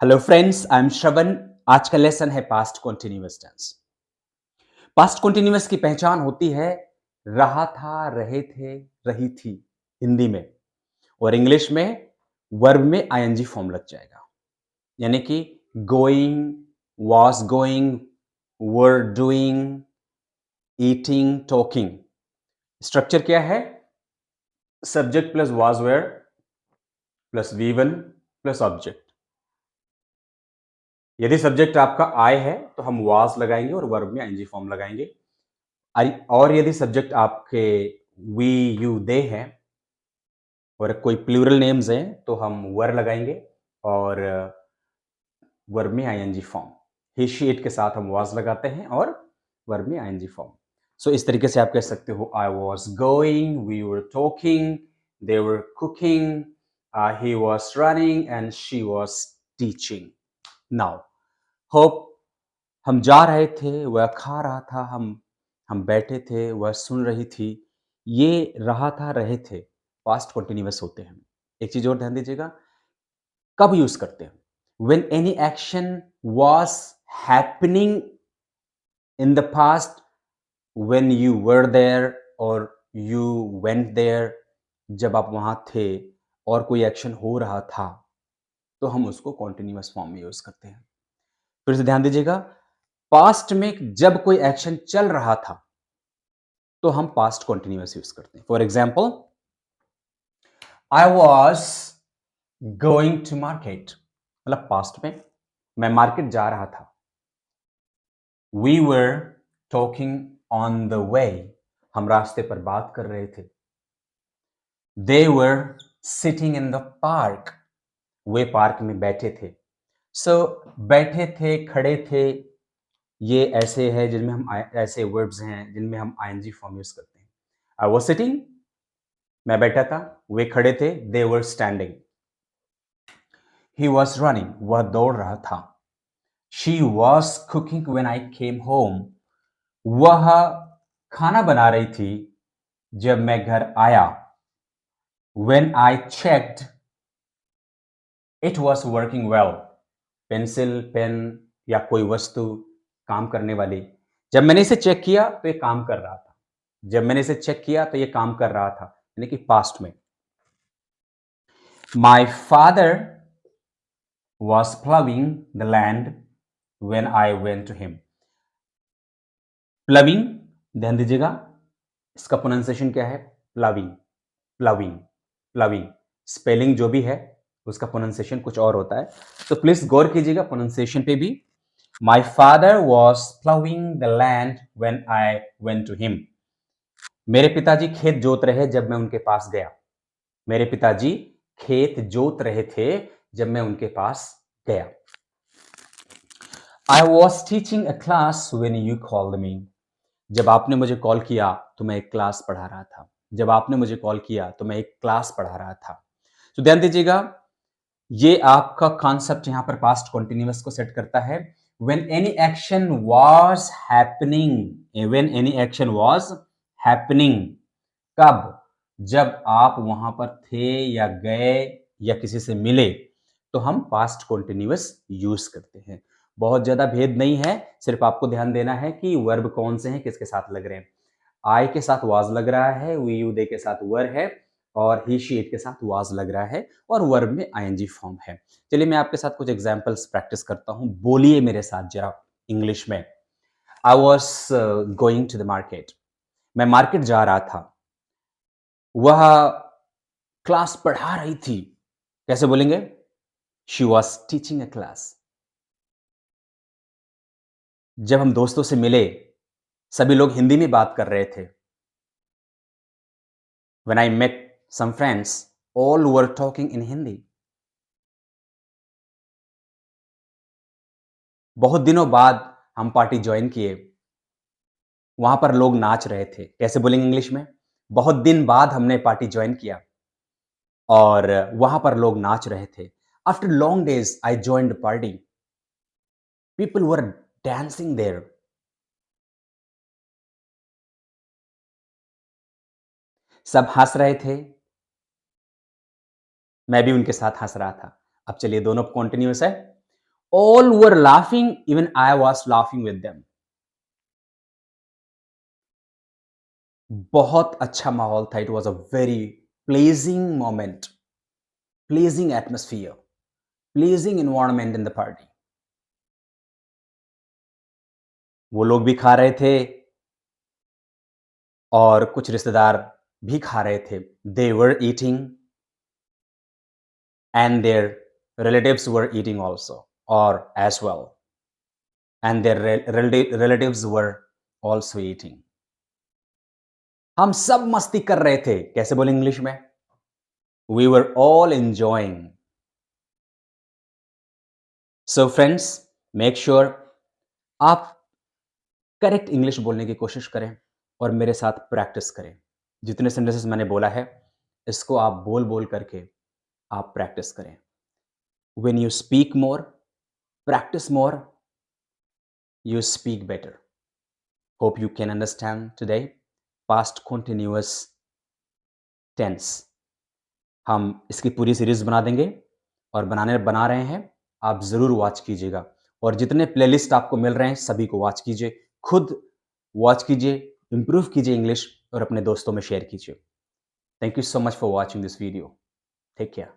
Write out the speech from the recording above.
Hello friends, I am Shravan. आज का lesson है past continuous tense. Past continuous की पहचान होती है रहा था, रहे थे, रही थी हिंदी में, और इंग्लिश में वर्ब में आईएनजी फॉर्म लग जाएगा। यानी कि going, was going, were doing, eating, talking. Structure क्या है? Subject plus was were plus V one plus object. यदि सब्जेक्ट आपका आई है तो हम वाज लगाएंगे और वर्ब में आईएनजी फॉर्म लगाएंगे। और यदि सब्जेक्ट आपके वी, यू, दे हैं और कोई प्लूरल नेम्स हैं तो हम वर लगाएंगे और वर्ब में ING form. He, she, it के साथ हम वाज लगाते हैं और वर्ब में आईएनजी फॉर्म। सो इस तरीके से आप कह सकते हो I was going, we were talking, they were cooking, he was running and she was teaching. Now hope हम जा रहे थे, वह खा रहा था, हम बैठे थे, वह सुन रही थी। ये रहा था, रहे थे पास्ट कंटिन्यूअस होते हैं। एक चीज और ध्यान दीजिएगा, कब यूज करते हैं? When any action was happening in the past, when you were there और यू वेंट देयर। जब आप वहां थे और कोई एक्शन हो रहा था तो हम उसको कॉन्टिन्यूअस फॉर्म में यूज करते हैं। फिर से ध्यान दीजिएगा, पास्ट में जब कोई एक्शन चल रहा था तो हम पास्ट कॉन्टिन्यूअस यूज करते हैं। For example, I was going to market, मतलब पास्ट में मैं मार्केट जा रहा था। We were talking on the way, हम रास्ते पर बात कर रहे थे। They were sitting in the park, वे पार्क में बैठे थे। सो बैठे थे, खड़े थे, ये ऐसे है जिनमें हम ऐसे वर्ब्स हैं जिनमें हम आईएनजी फॉर्म यूज करते हैं। आई वॉज सिटिंग, मैं बैठा था, वे खड़े थे, they were standing. He was running, वह दौड़ रहा था। She was cooking when I came home, वह खाना बना रही थी जब मैं घर आया। When I checked, it was working well, pencil, pen या कोई वस्तु काम करने वाली। जब मैंने इसे चेक किया तो ये काम कर रहा था। जब मैंने इसे चेक किया तो ये काम कर रहा था, यानी कि पास्ट में। My father was plowing the land when I went to him. प्लविंग, ध्यान दीजिएगा, इसका प्रोनाउंसिएशन क्या है? प्लविंग, प्लविंग, प्लविंग। स्पेलिंग जो भी है उसका प्रोनाउंसिएशन कुछ और होता है, तो प्लीज गौर कीजिएगा प्रोनाउंसिएशन पे भी। My father was ploughing the land when I went to him, मेरे पिताजी खेत जोत रहे जब मैं उनके पास गया। मेरे पिताजी खेत जोत रहे थे जब मैं उनके पास गया। I was teaching a class when you called me. जब आपने मुझे कॉल किया तो मैं एक क्लास पढ़ा रहा था। जब आपने मुझे कॉल किया तो मैं एक क्लास पढ़ा रहा था। तो ध्यान दीजिएगा, ये आपका कॉन्सेप्ट यहां पर पास्ट कॉन्टिन्यूअस को सेट करता है। When any action was happening, when any action was happening, कब? जब आप वहां पर थे या गए या किसी से मिले तो हम पास्ट कॉन्टिन्यूअस यूज करते हैं। बहुत ज्यादा भेद नहीं है, सिर्फ आपको ध्यान देना है कि वर्ब कौन से हैं, किसके साथ लग रहे हैं। आई के साथ वाज लग रहा है, वी, यू, दे के साथ वर है, और ही, शी, इट के साथ वाज लग रहा है, और वर्ब में आईएनजी फॉर्म है। चलिए मैं आपके साथ कुछ एग्जांपल्स प्रैक्टिस करता हूं, बोलिए मेरे साथ जरा इंग्लिश में। I was going to the market, मैं मार्केट जा रहा था। वह क्लास पढ़ा रही थी, कैसे बोलेंगे? She was teaching a class. जब हम दोस्तों से मिले, सभी लोग हिंदी में बात कर रहे थे। When I met some friends, all were talking in Hindi. बहुत दिनों बाद हम पार्टी ज्वाइन किए, वहां पर लोग नाच रहे थे। कैसे बोलेंगे इंग्लिश में? बहुत दिन बाद हमने पार्टी ज्वाइन किया और वहां पर लोग नाच रहे थे। After long days, I joined the party. People were dancing there. सब हंस रहे थे, मैं भी उनके साथ हंस रहा था। अब चलिए, दोनों कॉन्टिन्यूअस है। All were laughing, even I was laughing with them. बहुत अच्छा माहौल था. It was a very pleasing moment, pleasing atmosphere, pleasing environment in the party. वो लोग भी खा रहे थे और कुछ रिश्तेदार भी खा रहे थे. They were eating and their relatives were eating also, or as well. And their relatives were also eating. हम सब मस्ती कर रहे थे. कैसे बोले इंग्लिश में? We were all enjoying. So friends, make sure आप करेक्ट इंग्लिश बोलने की कोशिश करें और मेरे साथ प्रैक्टिस करें. जितने सेंटेंसेस मैंने बोला है, इसको आप बोल-बोल करके आप प्रैक्टिस करें. When you speak more, practice more, you speak better. Hope you can understand today. Past continuous tense. हम इसकी पूरी सीरीज बना देंगे और बना रहे हैं. आप ज़रूर वॉच कीजिएगा और जितने प्लेलिस्ट आपको मिल रहे हैं सभी को वॉच कीजिए. खुद वॉच कीजिए, इम्प्रूव कीजिए इंग्लिश और अपने दोस्तों में शेयर कीजिए. Thank you so much for watching this video. Take care.